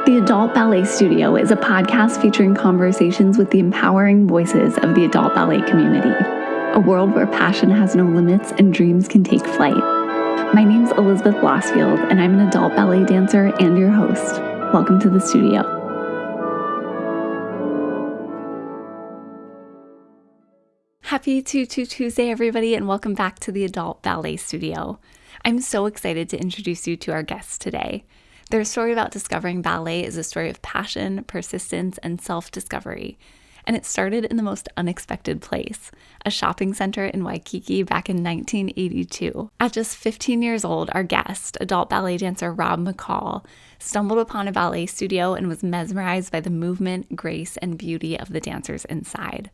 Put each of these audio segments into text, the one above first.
The Adult Ballet Studio is a podcast featuring conversations with the empowering voices of the adult ballet community, a world where passion has no limits and dreams can take flight. My name's Elizabeth Blossfield, and I'm an adult ballet dancer and your host. Welcome to the studio. Happy Tuesday, everybody, and welcome back to the Adult Ballet Studio. I'm so excited to introduce you to our guests today. Their story about discovering ballet is a story of passion, persistence, and self-discovery. And it started in the most unexpected place, a shopping center in Waikiki back in 1982. At just 15 years old, our guest, adult ballet dancer Rob MacCaul, stumbled upon a ballet studio and was mesmerized by the movement, grace, and beauty of the dancers inside.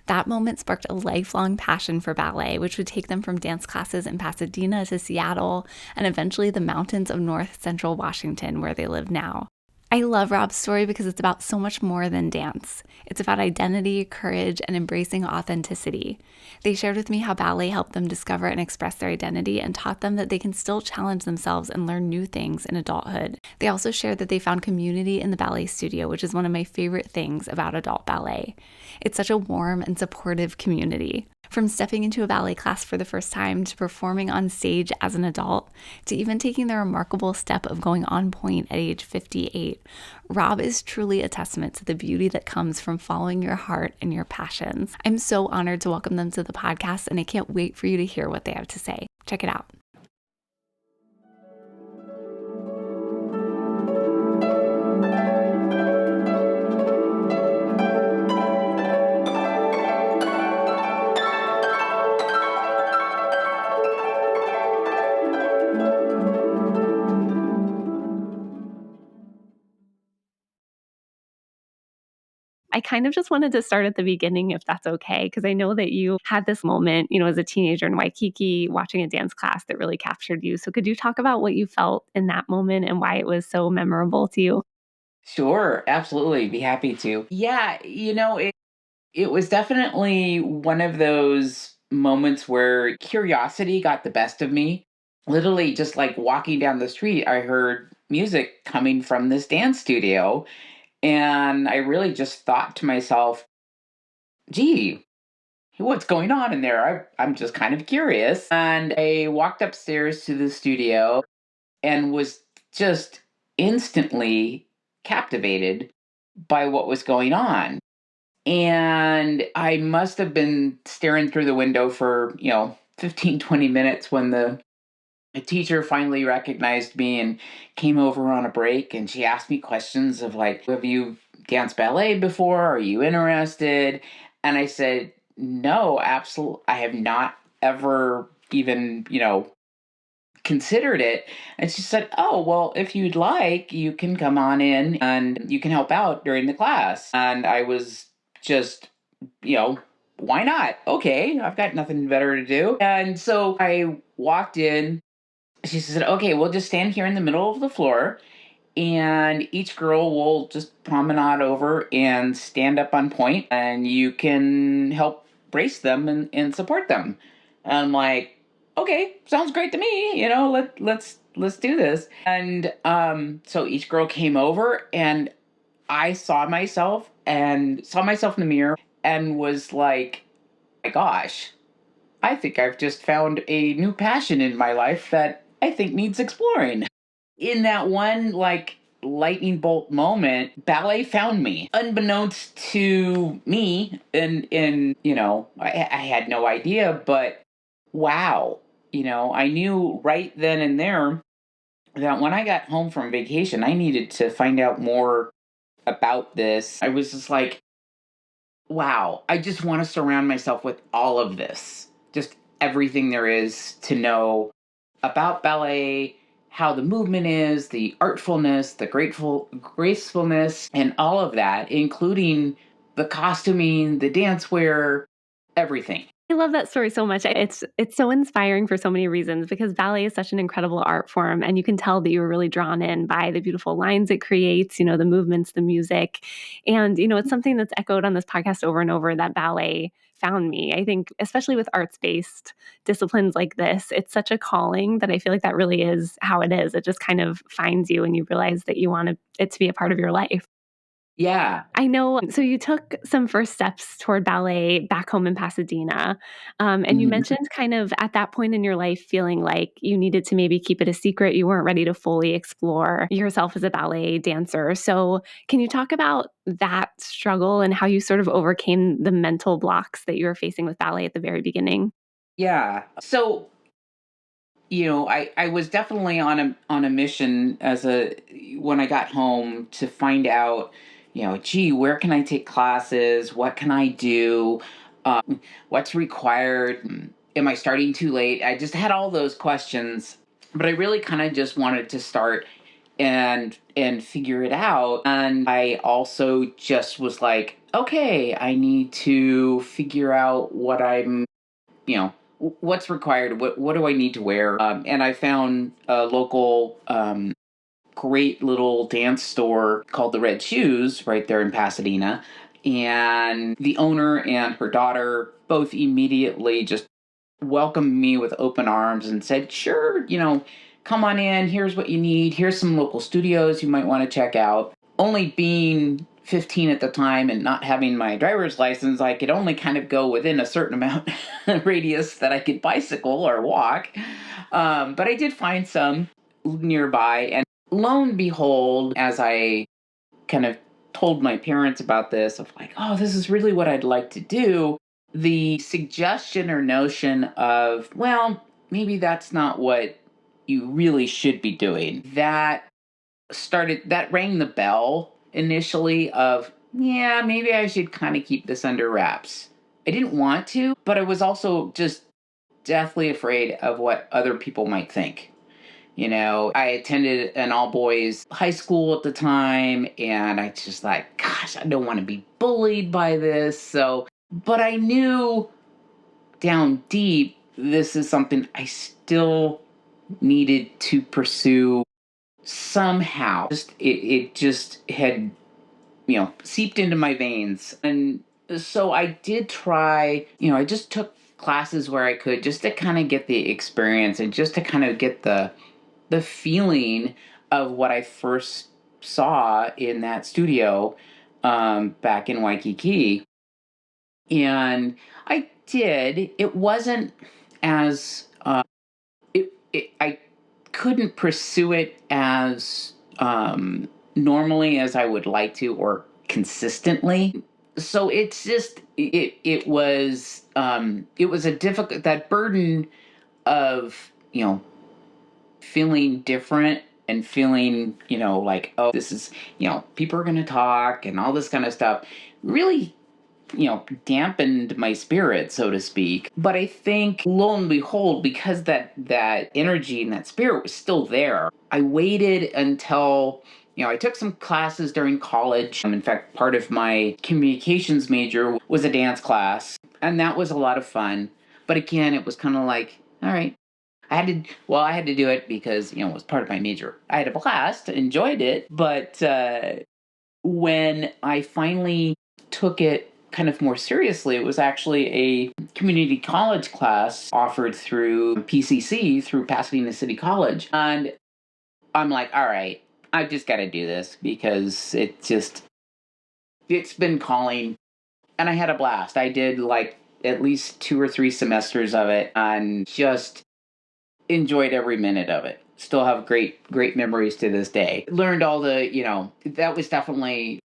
That moment sparked a lifelong passion for ballet, which would take them from dance classes in Pasadena to Seattle, and eventually the mountains of north central Washington, where they live now. I love Rob's story because it's about so much more than dance. It's about identity, courage, and embracing authenticity. They shared with me how ballet helped them discover and express their identity and taught them that they can still challenge themselves and learn new things in adulthood. They also shared that they found community in the ballet studio, which is one of my favorite things about adult ballet. It's such a warm and supportive community. From stepping into a ballet class for the first time to performing on stage as an adult, to even taking the remarkable step of going on pointe at age 58, Rob is truly a testament to the beauty that comes from following your heart and your passions. I'm so honored to welcome them to the podcast, and I can't wait for you to hear what they have to say. Check it out. I kind of just wanted to start at the beginning, if that's okay, because I know that you had this moment, as a teenager in Waikiki, watching a dance class that really captured you. So could you talk about what you felt in that moment and why it was so memorable to you? Sure, absolutely. Be happy to. Yeah, it was definitely one of those moments where curiosity got the best of me. Literally, just like walking down the street, I heard music coming from this dance studio. And I really just thought to myself, gee, what's going on in there? I'm just kind of curious. And I walked upstairs to the studio and was just instantly captivated by what was going on. And I must have been staring through the window for, 15, 20 minutes when the teacher finally recognized me and came over on a break. And she asked me questions of like, have you danced ballet before? Are you interested? And I said, no, absolutely. I have not ever even, considered it. And she said, oh, well, if you'd like, you can come on in and you can help out during the class. And I was just, why not? Okay, I've got nothing better to do. And so I walked in. She said, okay, we'll just stand here in the middle of the floor and each girl will just promenade over and stand up on point and you can help brace them and support them. And I'm like, okay, sounds great to me. Let's do this. And so each girl came over and I saw myself in the mirror and was like, my gosh, I think I've just found a new passion in my life that I think needs exploring. In that one, like, lightning bolt moment, ballet found me. Unbeknownst to me, I had no idea, but wow. I knew right then and there that when I got home from vacation, I needed to find out more about this. I was just like, wow, I just want to surround myself with all of this. Just everything there is to know about ballet, how the movement is, the artfulness, the gracefulness, and all of that, including the costuming, the dancewear, everything. I love that story so much. It's so inspiring for so many reasons because ballet is such an incredible art form, and you can tell that you were really drawn in by the beautiful lines it creates, the movements, the music. And, it's something that's echoed on this podcast over and over that ballet found me. I think, especially with arts-based disciplines like this, it's such a calling that I feel like that really is how it is. It just kind of finds you and you realize that you want it to be a part of your life. Yeah. I know. So you took some first steps toward ballet back home in Pasadena. And you Mhm. mentioned kind of at that point in your life feeling like you needed to maybe keep it a secret. You weren't ready to fully explore yourself as a ballet dancer. So can you talk about that struggle and how you sort of overcame the mental blocks that you were facing with ballet at the very beginning? Yeah. So, I was definitely on a mission when I got home to find out, gee, where can I take classes? What can I do? What's required? Am I starting too late? I just had all those questions, but I really kind of just wanted to start and figure it out. And I also just was like, okay, I need to figure out what's required. What do I need to wear? And I found a local great little dance store called the Red Shoes right there in Pasadena. And the owner and her daughter both immediately just welcomed me with open arms and said, sure, come on in. Here's what you need. Here's some local studios you might want to check out. Only being 15 at the time and not having my driver's license, I could only kind of go within a certain amount radius that I could bicycle or walk. But I did find some nearby. And lo and behold, as I kind of told my parents about this, of like, oh, this is really what I'd like to do, the suggestion or notion of, well, maybe that's not what you really should be doing, that rang the bell initially of, yeah, maybe I should kind of keep this under wraps. I didn't want to, but I was also just deathly afraid of what other people might think. I attended an all boys high school at the time, and I just like, gosh, I don't want to be bullied by this. So, but I knew down deep, this is something I still needed to pursue somehow. It just had, seeped into my veins. And so I did try, I just took classes where I could just to kind of get the experience and just to kind of get the feeling of what I first saw in that studio back in Waikiki. And I did. It wasn't as I couldn't pursue it as normally as I would like to or consistently. So it's just it was a difficult, that burden of feeling different and feeling, like, oh, this is, people are going to talk and all this kind of stuff really, dampened my spirit, so to speak. But I think lo and behold, because that energy and that spirit was still there, I waited until, I took some classes during college. In fact, part of my communications major was a dance class, and that was a lot of fun. But again, it was kind of like, all right, I had to do it because, it was part of my major. I had a blast, enjoyed it, but when I finally took it kind of more seriously, it was actually a community college class offered through PCC, through Pasadena City College. And I'm like, all right, I've just got to do this because it's been calling. And I had a blast. I did like at least 2 or 3 semesters of it and just enjoyed every minute of it. Still have great memories to this day. Learned all that was definitely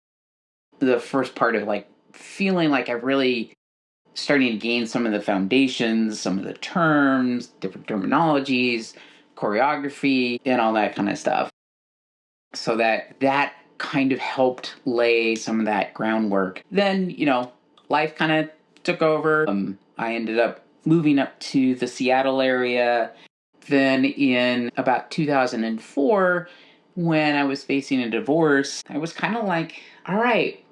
the first part of like feeling like I really starting to gain some of the foundations, some of the terms, different terminologies, choreography, and all that kind of stuff. So that kind of helped lay some of that groundwork. Then, life kind of took over. I ended up moving up to the Seattle area. Then in about 2004, when I was facing a divorce, I was kind of like, all right,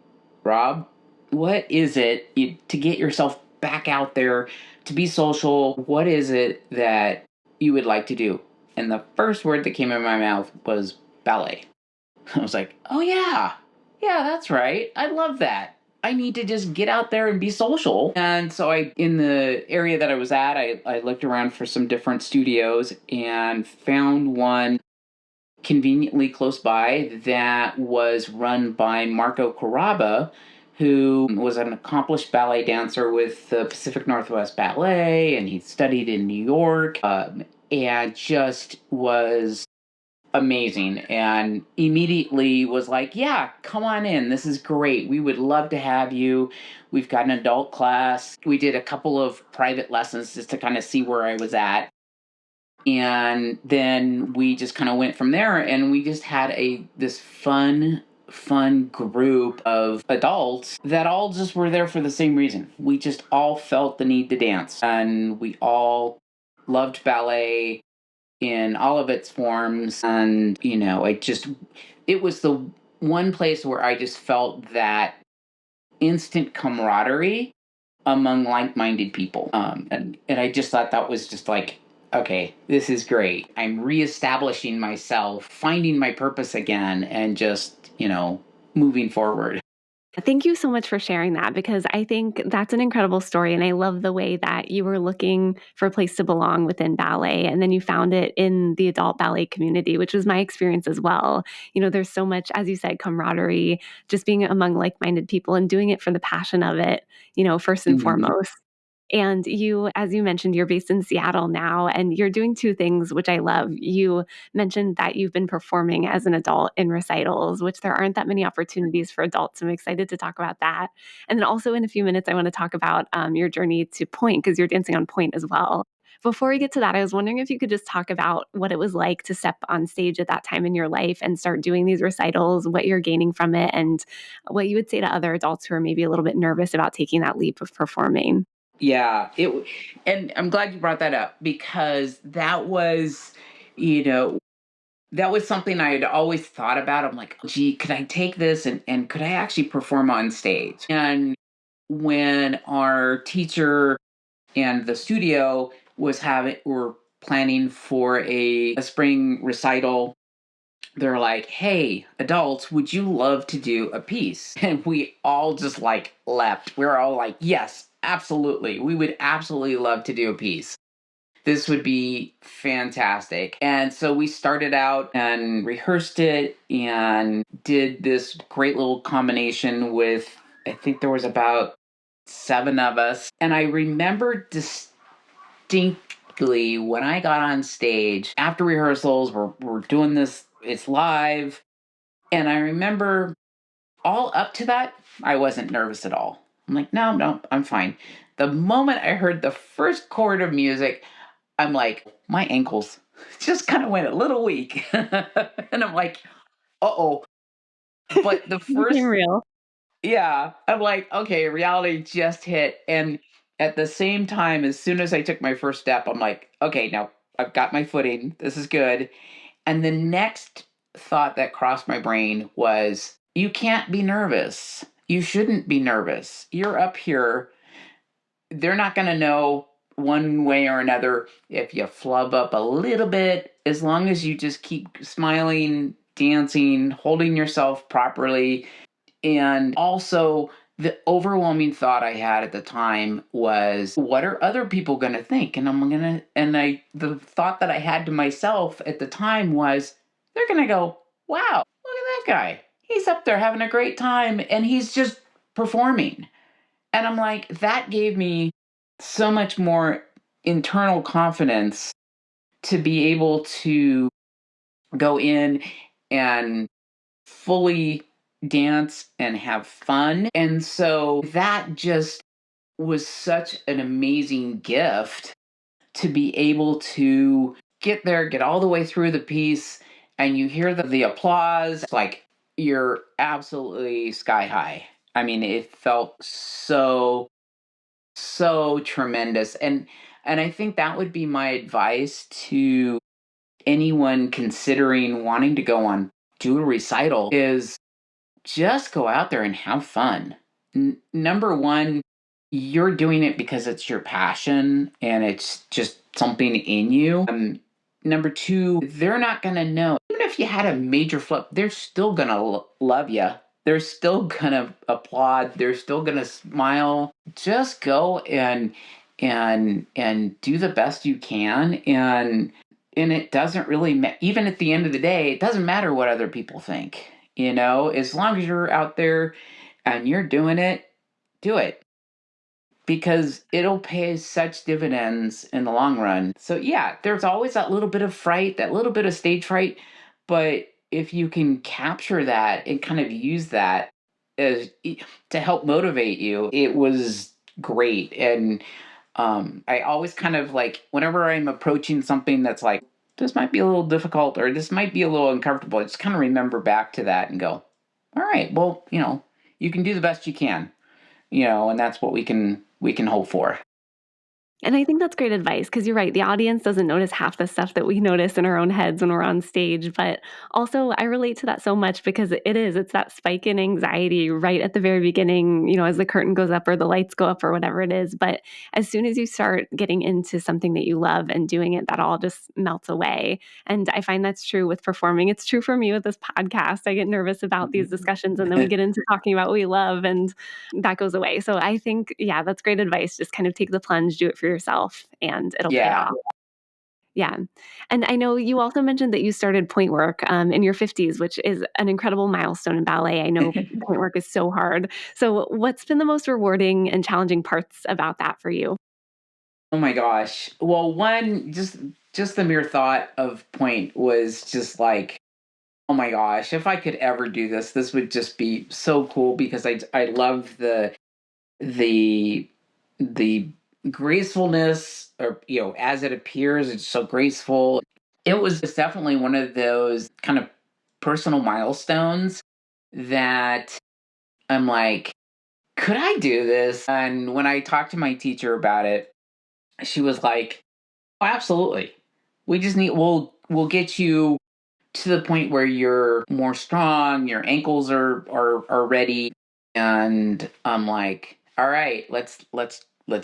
Rob, what is it to get yourself back out there to be social. What is it that you would like to do? And the first word that came in my mouth was ballet. I was like, oh, yeah. Yeah, that's right. I love that. I need to just get out there and be social. And so in the area that I was at, I looked around for some different studios and found one conveniently close by that was run by Marco Carrabba, who was an accomplished ballet dancer with the Pacific Northwest Ballet, and he studied in New York, and just was amazing, and immediately was like, yeah, come on in. This is great. We would love to have you. We've got an adult class. We did a couple of private lessons just to kind of see where I was at. And then we just kind of went from there, and we just had this fun group of adults that all just were there for the same reason. We just all felt the need to dance, and we all loved ballet in all of its forms. And it was the one place where I just felt that instant camaraderie among like-minded people. And I just thought that was just like, okay, this is great. I'm reestablishing myself, finding my purpose again, and just, moving forward. Thank you so much for sharing that, because I think that's an incredible story. And I love the way that you were looking for a place to belong within ballet. And then you found it in the adult ballet community, which was my experience as well. There's so much, as you said, camaraderie, just being among like minded people and doing it for the passion of it, first and Mhm. foremost. And you, as you mentioned, you're based in Seattle now, and you're doing two things, which I love. You mentioned that you've been performing as an adult in recitals, which there aren't that many opportunities for adults. I'm excited to talk about that. And then also in a few minutes, I want to talk about your journey to Pointe, because you're dancing on Pointe as well. Before we get to that, I was wondering if you could just talk about what it was like to step on stage at that time in your life and start doing these recitals, what you're gaining from it, and what you would say to other adults who are maybe a little bit nervous about taking that leap of performing. Yeah, and I'm glad you brought that up, because you know, that was something I had always thought about. I'm like, gee, could I take this and could I actually perform on stage? And when our teacher and the studio were planning for a spring recital, they're like, hey, adults, would you love to do a piece? And we all just like leapt. We were all like, yes, absolutely. We would absolutely love to do a piece. This would be fantastic. And so we started out and rehearsed it and did this great little combination with, I think there was about 7 of us. And I remember distinctly when I got on stage after rehearsals, we're doing this, it's live. And I remember all up to that, I wasn't nervous at all. I'm like, no, no, I'm fine. The moment I heard the first chord of music, I'm like, my ankles just kind of went a little weak. And I'm like, uh-oh. But the It became first, real. yeah, I'm like, okay, reality just hit. And at the same time, as soon as I took my first step, I'm like, okay, now I've got my footing. This is good. And the next thought that crossed my brain was, you can't be nervous. You shouldn't be nervous. You're up here. They're not going to know one way or another if you flub up a little bit, as long as you just keep smiling, dancing, holding yourself properly. And also, the overwhelming thought I had at the time was, what are other people going to think? The thought that I had to myself at the time was, they're going to go, wow, look at that guy. He's up there having a great time and he's just performing. And I'm like, that gave me so much more internal confidence to be able to go in and fully dance and have fun. And so that just was such an amazing gift to be able to get there, get all the way through the piece, and you hear the applause, like you're absolutely sky high. I mean, it felt so tremendous. And I think that would be my advice to anyone considering wanting to go on do a recital is just go out there and have fun. Number one, you're doing it because it's your passion and it's just something in you. Number two, they're not going to know. Even if you had a major flip, they're still going to love you. They're still going to applaud. They're still going to smile. Just go and do the best you can. And it doesn't really even at the end of the day, it doesn't matter what other people think. As long as you're out there and you're doing it, do it because it'll pay such dividends in the long run. So yeah, there's always that little bit of fright, that little bit of stage fright, but if you can capture that and kind of use that as to help motivate you, it was great. And I always kind of like whenever I'm approaching something that's like this might be a little difficult or this might be a little uncomfortable, I just kind of remember back to that and go, all right, well, you can do the best you can, and that's what we can hope for. And I think that's great advice because you're right. The audience doesn't notice half the stuff that we notice in our own heads when we're on stage. But also, I relate to that so much because it's that spike in anxiety right at the very beginning, as the curtain goes up or the lights go up or whatever it is. But as soon as you start getting into something that you love and doing it, that all just melts away. And I find that's true with performing. It's true for me with this podcast. I get nervous about these discussions and then we get into talking about what we love. And that goes away. So I think, yeah, that's great advice. Just kind of take the plunge, do it for yourself, and it'll pay Yeah. off. Yeah. And I know you also mentioned that you started point work in your 50s, which is an incredible milestone in ballet. I know point work is so hard. So, what's been the most rewarding and challenging parts about that for you? Oh my gosh. Well, one just the mere thought of point was just like, oh my gosh, if I could ever do this, this would just be so cool because I love the the gracefulness or as it appears, it's so graceful. It was definitely one of those kind of personal milestones that I'm like, could I do this? And when I talked to my teacher about it, she was like, oh, absolutely. We'll get you to the point where you're more strong, your ankles are ready. And I'm like, all right, let's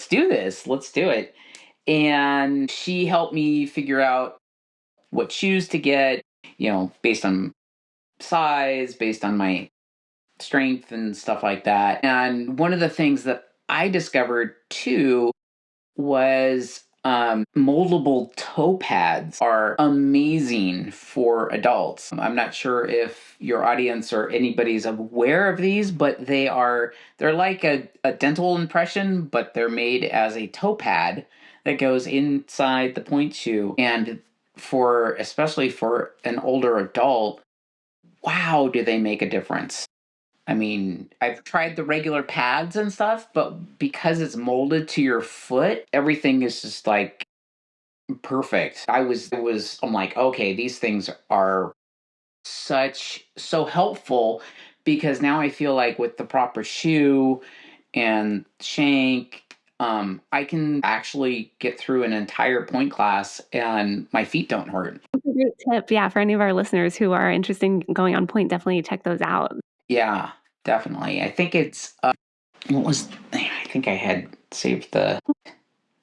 do this. Let's do it. And she helped me figure out what shoes to get, based on size, based on my strength and stuff like that. And one of the things that I discovered too was moldable toe pads are amazing for adults. I'm not sure if your audience or anybody's aware of these, but they're like a dental impression, but they're made as a toe pad that goes inside the point shoe. And especially for an older adult, wow, do they make a difference? I mean, I've tried the regular pads and stuff, but because it's molded to your foot, everything is just like perfect. I'm like, okay, these things are so helpful because now I feel like with the proper shoe and shank, I can actually get through an entire point class and my feet don't hurt. That's a great tip. Yeah, for any of our listeners who are interested in going on point, definitely check those out. Yeah, definitely. I think it's I think I had saved the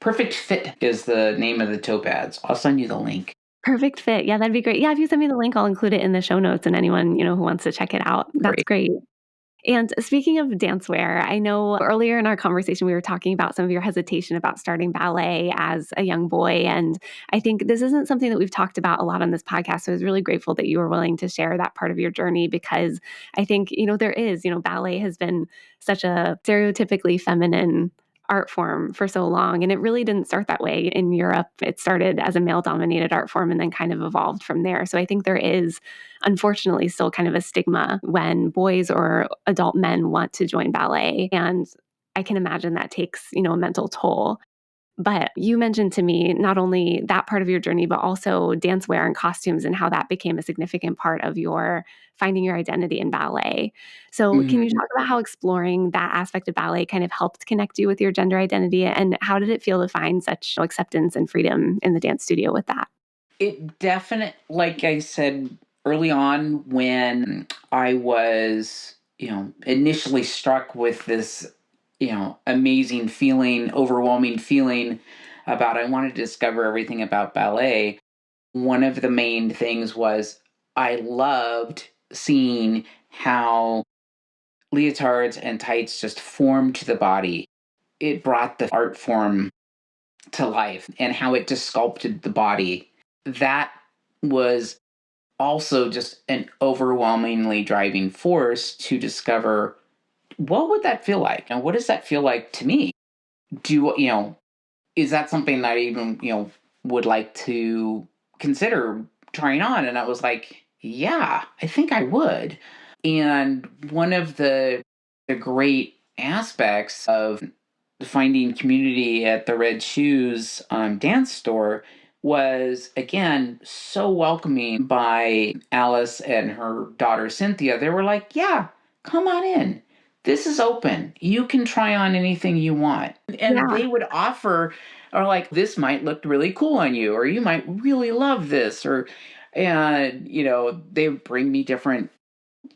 Perfect Fit is the name of the toe pads. I'll send you the link. Perfect fit. Yeah, that'd be great. Yeah, if you send me the link, I'll include it in the show notes and anyone, who wants to check it out. That's Great. great. And speaking of dancewear, I know earlier in our conversation we were talking about some of your hesitation about starting ballet as a young boy. And I think this isn't something that we've talked about a lot on this podcast. So I was really grateful that you were willing to share that part of your journey because I think, there is, ballet has been such a stereotypically feminine art form for so long. And it really didn't start that way in Europe. It started as a male dominated art form and then kind of evolved from there. So I think there is unfortunately still kind of a stigma when boys or adult men want to join ballet. And I can imagine that takes, a mental toll. But you mentioned to me not only that part of your journey, but also dancewear and costumes and how that became a significant part of your finding your identity in ballet. So, can you Mhm. talk about how exploring that aspect of ballet kind of helped connect you with your gender identity? And how did it feel to find such acceptance and freedom in the dance studio with that? It definitely, like I said early on, when I was, initially struck with this amazing feeling, overwhelming feeling about I wanted to discover everything about ballet. One of the main things was I loved seeing how leotards and tights just formed to the body. It brought the art form to life and how it just sculpted the body. That was also just an overwhelmingly driving force to discover what would that feel like and what does that feel like to me? Do is that something that I even would like to consider trying on? And I was like, yeah, I think I would. And one of the great aspects of finding community at the Red Shoes dance store was again so welcoming by Alice and her daughter Cynthia. They were like, yeah, come on in. This is open. You can try on anything you want. And Yeah. they would offer, or like, this might look really cool on you, or you might really love this, and they would bring me different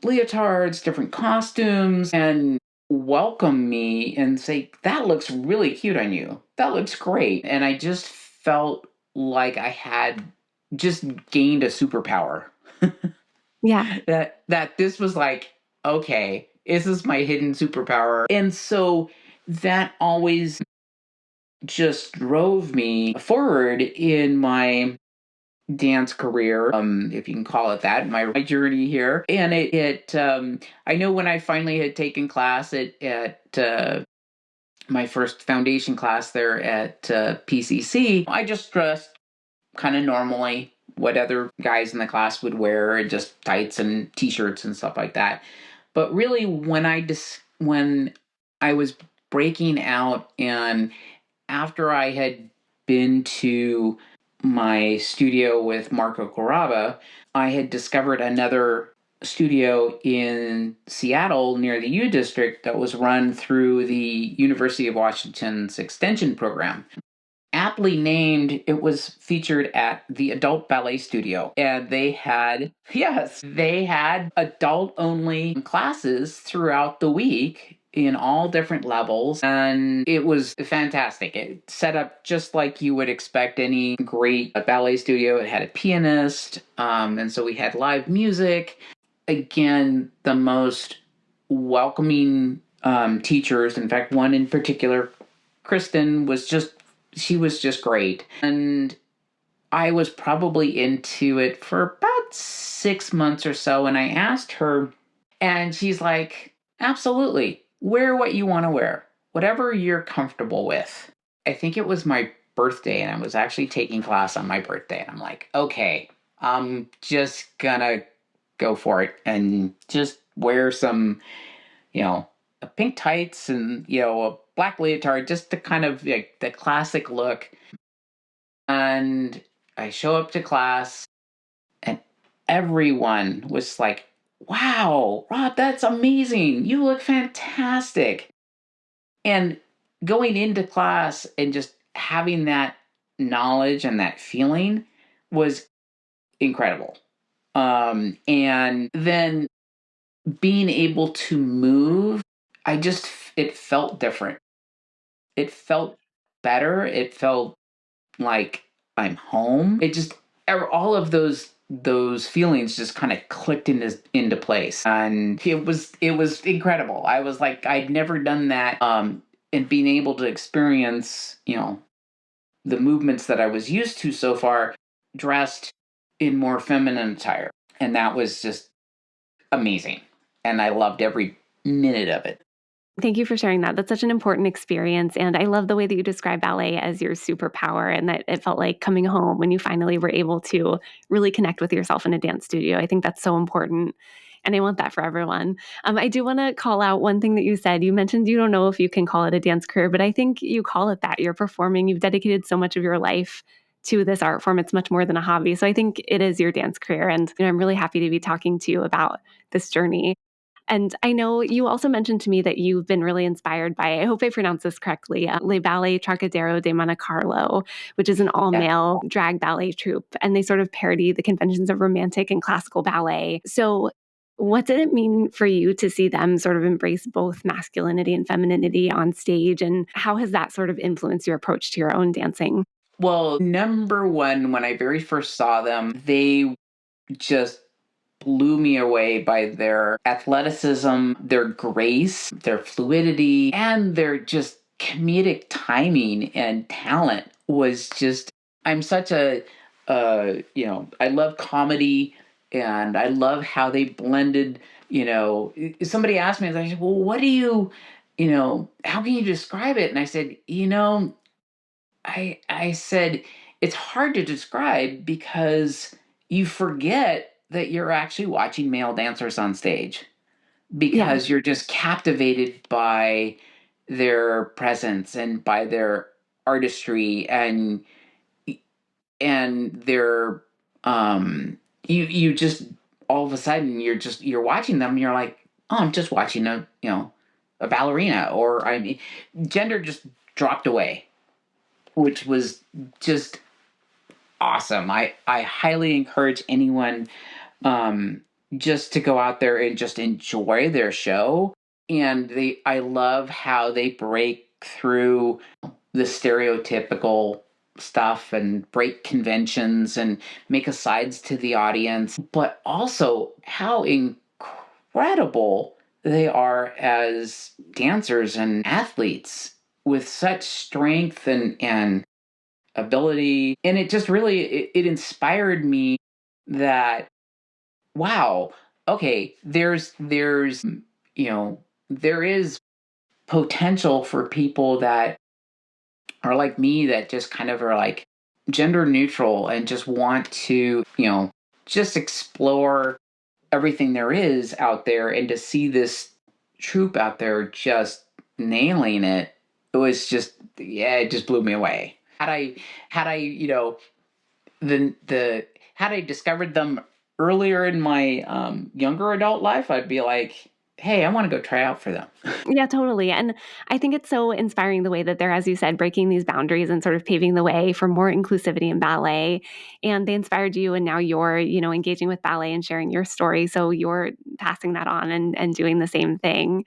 leotards, different costumes, and welcome me and say, that looks really cute on you. That looks great. And I just felt like I had just gained a superpower. Yeah. that this was like, okay, this is my hidden superpower. And so that always just drove me forward in my dance career, if you can call it that, my journey here. And I know when I finally had taken class at my first foundation class there at PCC, I just dressed kind of normally what other guys in the class would wear, and just tights and t-shirts and stuff like that. But really, when I was breaking out, and after I had been to my studio with Marco Corraba, I had discovered another studio in Seattle near the U District that was run through the University of Washington's extension program. Aptly named, it was featured at the Adult Ballet Studio. And they had adult only classes throughout the week in all different levels. And it was fantastic. It set up just like you would expect any great ballet studio. It had a pianist. And so we had live music. Again, the most welcoming teachers. In fact, one in particular, Kristen, she was just great. And I was probably into it for about 6 months or so. And I asked her, and she's like, absolutely, wear what you want to wear, whatever you're comfortable with. I think it was my birthday, and I was actually taking class on my birthday. And I'm like, okay, I'm just gonna go for it and just wear some, a pink tights and, a black leotard, just to kind of like the classic look. And I show up to class, and everyone was like, wow, Rob, that's amazing. You look fantastic. And going into class and just having that knowledge and that feeling was incredible. And then being able to move, it felt different. It felt better. It felt like I'm home. All of those feelings just kind of clicked into place, and it was incredible. I was like, I'd never done that, and being able to experience the movements that I was used to so far, dressed in more feminine attire, and that was just amazing, and I loved every minute of it. Thank you for sharing that. That's such an important experience. And I love the way that you describe ballet as your superpower and that it felt like coming home when you finally were able to really connect with yourself in a dance studio. I think that's so important. And I want that for everyone. I do want to call out one thing that you said. You mentioned you don't know if you can call it a dance career, but I think you call it that. You're performing, you've dedicated so much of your life to this art form. It's much more than a hobby. So I think it is your dance career. And I'm really happy to be talking to you about this journey. And I know you also mentioned to me that you've been really inspired by, I hope I pronounce this correctly, Le Ballet Trocadero de Monte Carlo, which is an Yeah. all-male drag ballet troupe. And they sort of parody the conventions of romantic and classical ballet. So What did it mean for you to see them sort of embrace both masculinity and femininity on stage? And how has that sort of influenced your approach to your own dancing? Well, number one, when I very first saw them, they just blew me away by their athleticism, their grace, their fluidity, and their just comedic timing and talent was just, I'm such I love comedy and I love how they blended, somebody asked me, I said, well, what do how can you describe it? And I said, I said it's hard to describe because you forget that you're actually watching male dancers on stage Yeah. because you're just captivated by their presence and by their artistry and their you just all of a sudden you're watching them and you're like, oh, I'm just watching a ballerina, or I mean, gender just dropped away, which was just awesome. I highly encourage anyone just to go out there and just enjoy their show. And I love how they break through the stereotypical stuff and break conventions and make asides to the audience, but also how incredible they are as dancers and athletes with such strength and ability. And it just really it inspired me that, wow, okay, there is potential for people that are like me, that just kind of are like gender neutral and just want to, just explore everything there is out there, and to see this troupe out there just nailing it. It was just, yeah, it just blew me away. Had I the had I discovered them earlier in my younger adult life, I'd be like, hey, I want to go try out for them. Yeah, totally. And I think it's so inspiring the way that they're, as you said, breaking these boundaries and sort of paving the way for more inclusivity in ballet. And they inspired you, and now you're, engaging with ballet and sharing your story. So you're passing that on and doing the same thing.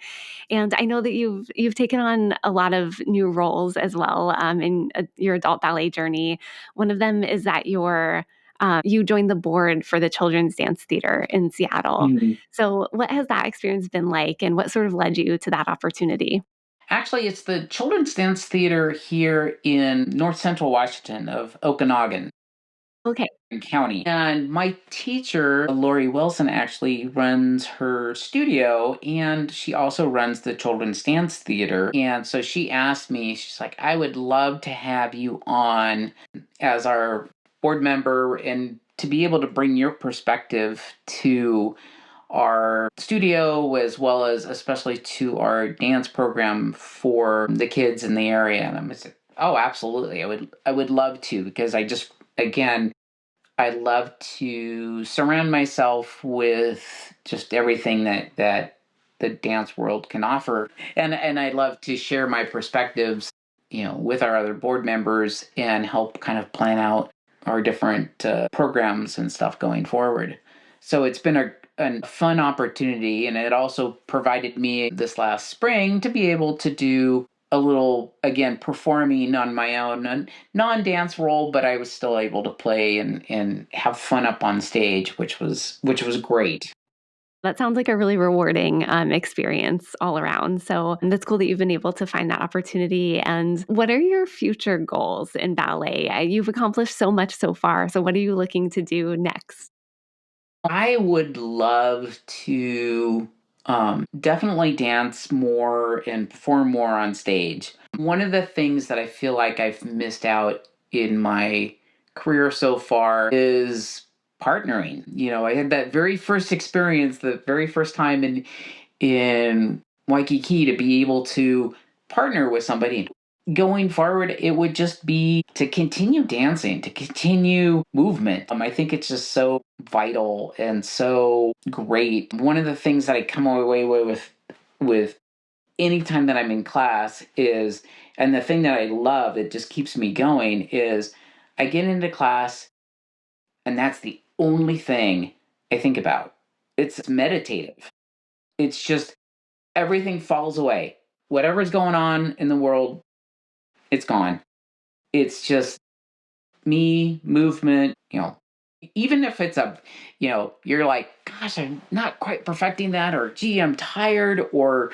And I know that you've taken on a lot of new roles as well in your adult ballet journey. One of them is that you joined the board for the Children's Dance Theater in Seattle. Mhm. So, what has that experience been like, and what sort of led you to that opportunity? Actually, it's the Children's Dance Theater here in North Central Washington of Okanogan Okay. County. And my teacher, Lori Wilson, actually runs her studio, and she also runs the Children's Dance Theater. And so she asked me, she's like, I would love to have you on as our board member and to be able to bring your perspective to our studio, as well as especially to our dance program for the kids in the area. And I'm just like, oh, absolutely. I would love to, because I just, again, I love to surround myself with just everything that the dance world can offer, and I love to share my perspectives, with our other board members and help kind of plan out our different programs and stuff going forward. So it's been a fun opportunity, and it also provided me this last spring to be able to do a little, again, performing on my own, a non-dance role, but I was still able to play and have fun up on stage, which was great. That sounds like a really rewarding experience all around. So that's cool that you've been able to find that opportunity. And what are your future goals in ballet? You've accomplished so much so far. So, what are you looking to do next? I would love to definitely dance more and perform more on stage. One of the things that I feel like I've missed out in my career so far is partnering. I had that very first experience, the very first time in Waikiki, to be able to partner with somebody. Going forward, it would just be to continue dancing, to continue movement. I think it's just so vital and so great. One of the things that I come away with anytime that I'm in class is, and the thing that I love that just keeps me going is, I get into class and that's the only thing I think about. It's meditative. It's just everything falls away. Whatever's going on in the world, it's gone. It's just me, movement, even if it's you're like, gosh, I'm not quite perfecting that, or gee, I'm tired, or,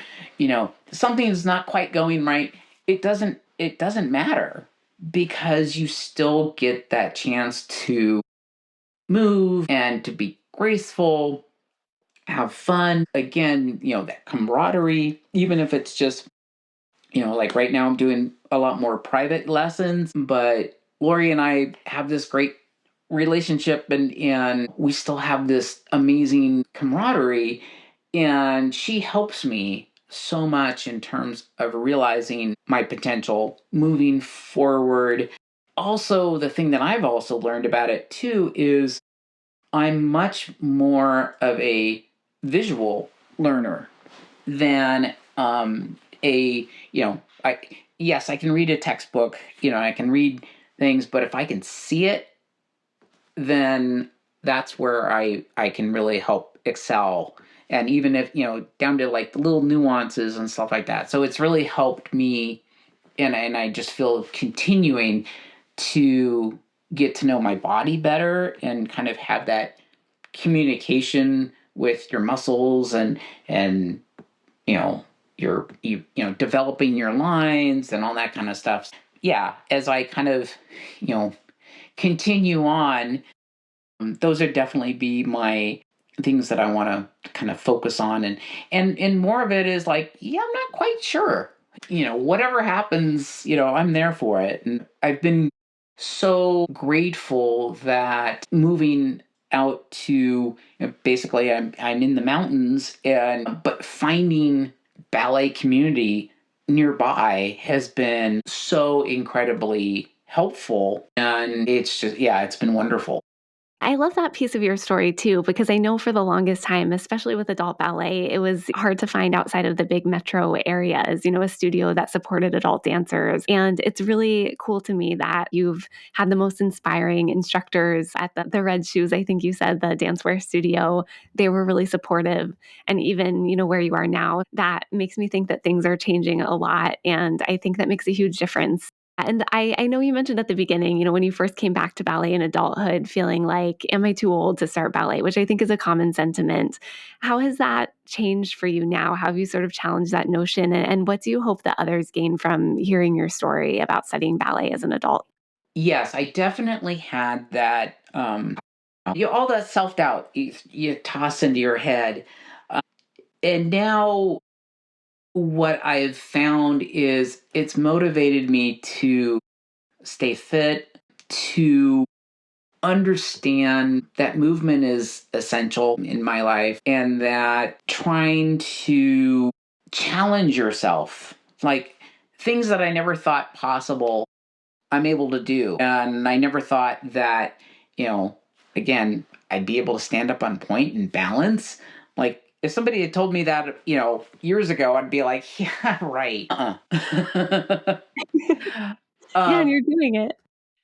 something's not quite going right. It doesn't matter because you still get that chance to move and to be graceful, have fun. Again, that camaraderie, even if it's just, like right now I'm doing a lot more private lessons, but Lori and I have this great relationship, and we still have this amazing camaraderie, and she helps me so much in terms of realizing my potential moving forward. Also, the thing that I've also learned about it too is I'm much more of a visual learner than I yes, I can read a textbook, I can read things, but if I can see it, then that's where I can really help excel. And even if, down to like the little nuances and stuff like that. So it's really helped me, and I just feel continuing to get to know my body better and kind of have that communication with your muscles, and you know developing your lines and all that kind of stuff. Yeah, as I kind of you know continue on, those are definitely be my things that I want to kind of focus on, and more of it is like, yeah, I'm not quite sure. Whatever happens, I'm there for it. And I've been so grateful that moving out to, basically I'm in the mountains, and but finding ballet community nearby has been so incredibly helpful, and it's just, yeah, it's been wonderful. I love that piece of your story too, because I know for the longest time, especially with adult ballet, it was hard to find outside of the big metro areas, a studio that supported adult dancers. And it's really cool to me that you've had the most inspiring instructors at the Red Shoes, I think you said, the dancewear studio. They were really supportive. And even, where you are now, that makes me think that things are changing a lot. And I think that makes a huge difference. And I know you mentioned at the beginning, when you first came back to ballet in adulthood, feeling like, am I too old to start ballet? Which I think is a common sentiment. How has that changed for you now? How have you sort of challenged that notion? And what do you hope that others gain from hearing your story about studying ballet as an adult? Yes, I definitely had that. All that self doubt you toss into your head, and now what I've found is it's motivated me to stay fit, to understand that movement is essential in my life, and that trying to challenge yourself, like things that I never thought possible, I'm able to do. And I never thought that, you know, again, I'd be able to stand up on point and balance. Like, if somebody had told me that, years ago, I'd be like, yeah, right. Yeah, and um, you're doing it.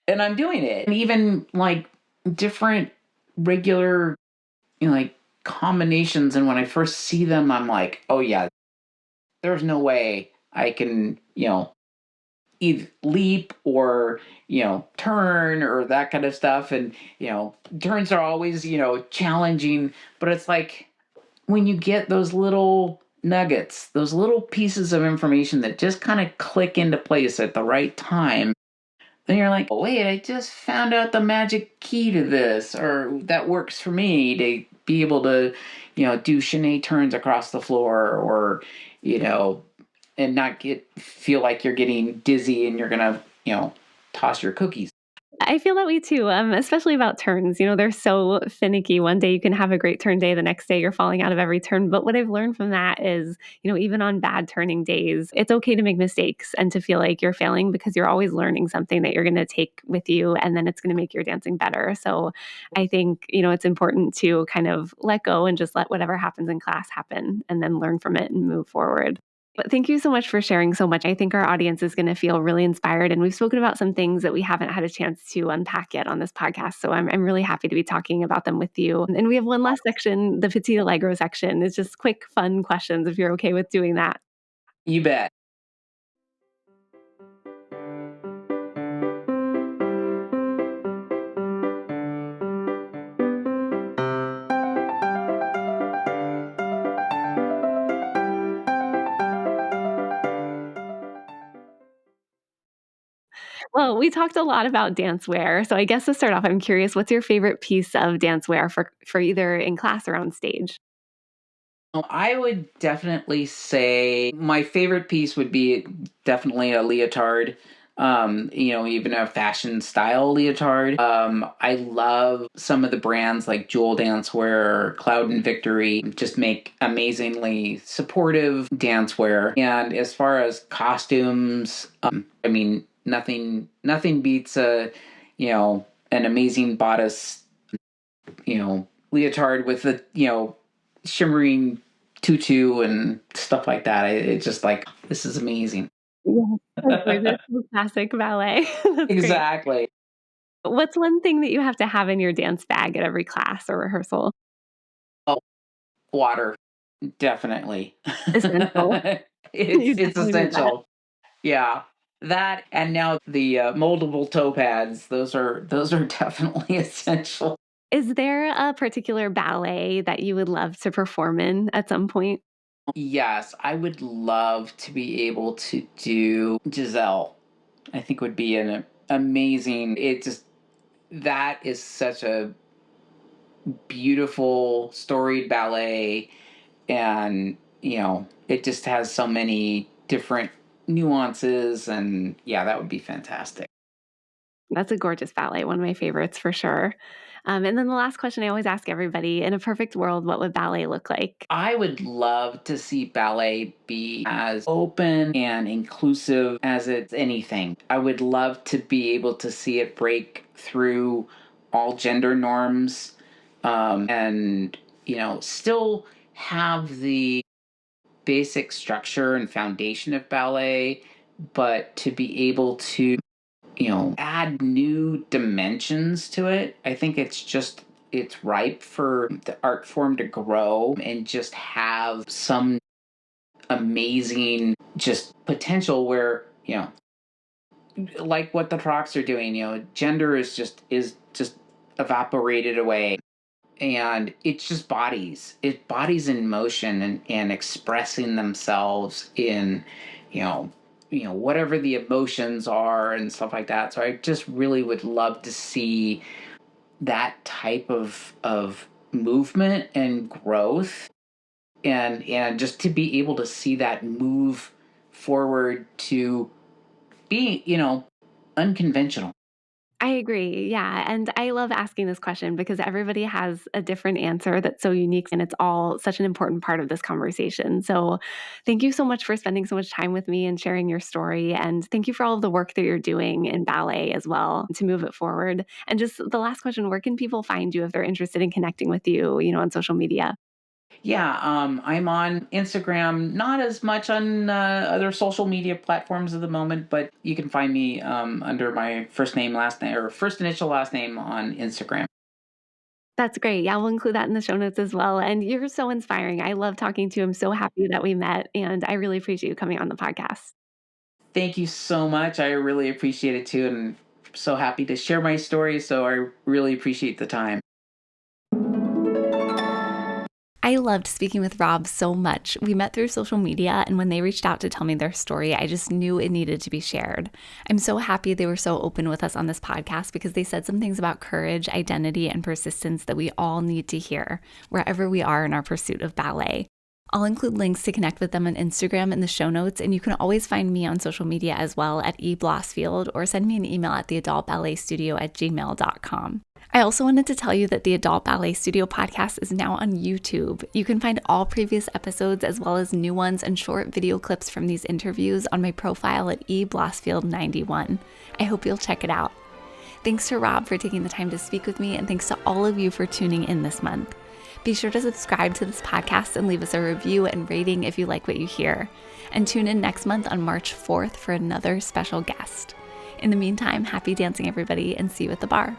and I'm doing it. And even like different regular, like combinations. And when I first see them, I'm like, oh, yeah, there's no way I can, either leap or turn or that kind of stuff. And turns are always challenging, but it's like when you get those little nuggets, those little pieces of information that just kind of click into place at the right time, then you're like, oh, wait, I just found out the magic key to this, or that works for me to be able to do chaîné turns across the floor, or you know and not feel like you're getting dizzy and you're gonna, toss your cookies. I feel that way too, especially about turns. They're so finicky. One day you can have a great turn day, the next day you're falling out of every turn. But what I've learned from that is, even on bad turning days, it's okay to make mistakes and to feel like you're failing because you're always learning something that you're going to take with you and then it's going to make your dancing better. So I think, it's important to kind of let go and just let whatever happens in class happen and then learn from it and move forward. But thank you so much for sharing so much. I think our audience is going to feel really inspired. And we've spoken about some things that we haven't had a chance to unpack yet on this podcast. So I'm really happy to be talking about them with you. And we have one last section, the Petit Allegro section. It's just quick, fun questions if you're okay with doing that. You bet. Well, we talked a lot about dance wear. So I guess to start off, I'm curious, what's your favorite piece of dance wear for either in class or on stage? I would definitely say my favorite piece would be definitely a leotard. Even a fashion style leotard. I love some of the brands like Jewel Dancewear, Cloud and Victory, just make amazingly supportive dancewear. And as far as costumes, nothing beats an amazing bodice, leotard with the, shimmering tutu and stuff like that. It's just like, this is amazing. Yes, of course, it's so classic ballet. That's great. Exactly. What's one thing that you have to have in your dance bag at every class or rehearsal? Oh, water, definitely. Essential. it's You it's definitely need that. essential. Yeah, that and now the moldable toe pads. Those are definitely essential. Is there a particular ballet that you would love to perform in at some point? Yes, I would love to be able to do Giselle. I think would be an amazing. It just that is such a beautiful storied ballet, and it just has so many different nuances, and yeah, that would be fantastic. That's a gorgeous ballet, one of my favorites for sure. And then the last question I always ask everybody, in a perfect world, what would ballet look like? I would love to see ballet be as open and inclusive as it's anything. I would love to be able to see it break through all gender norms, and still have the basic structure and foundation of ballet, but to be able to add new dimensions to it. I think it's ripe for the art form to grow and just have some amazing just potential where, like what the Crocs are doing, gender is just evaporated away, and it's just bodies in motion, and expressing themselves in you know whatever the emotions are and stuff like that. So I just really would love to see that type of movement and growth, and just to be able to see that move forward to be unconventional. I agree. Yeah. And I love asking this question because everybody has a different answer that's so unique and it's all such an important part of this conversation. So, thank you so much for spending so much time with me and sharing your story. And thank you for all of the work that you're doing in ballet as well to move it forward. And just the last question, where can people find you if they're interested in connecting with you, on social media? Yeah, I'm on Instagram, not as much on other social media platforms at the moment, but you can find me under my first name, last name, or first initial last name on Instagram. That's great. Yeah, we'll include that in the show notes as well. And you're so inspiring. I love talking to you. I'm so happy that we met. And I really appreciate you coming on the podcast. Thank you so much. I really appreciate it too, and so happy to share my story. So I really appreciate the time. I loved speaking with Rob so much. We met through social media, and when they reached out to tell me their story, I just knew it needed to be shared. I'm so happy they were so open with us on this podcast because they said some things about courage, identity, and persistence that we all need to hear wherever we are in our pursuit of ballet. I'll include links to connect with them on Instagram in the show notes, and you can always find me on social media as well at eblosfield, or send me an email at theadultballetstudio@gmail.com. I also wanted to tell you that the Adult Ballet Studio podcast is now on YouTube. You can find all previous episodes as well as new ones and short video clips from these interviews on my profile at eblosfield91. I hope you'll check it out. Thanks to Rob for taking the time to speak with me, and thanks to all of you for tuning in this month. Be sure to subscribe to this podcast and leave us a review and rating if you like what you hear. And tune in next month on March 4th for another special guest. In the meantime, happy dancing, everybody, and see you at the bar.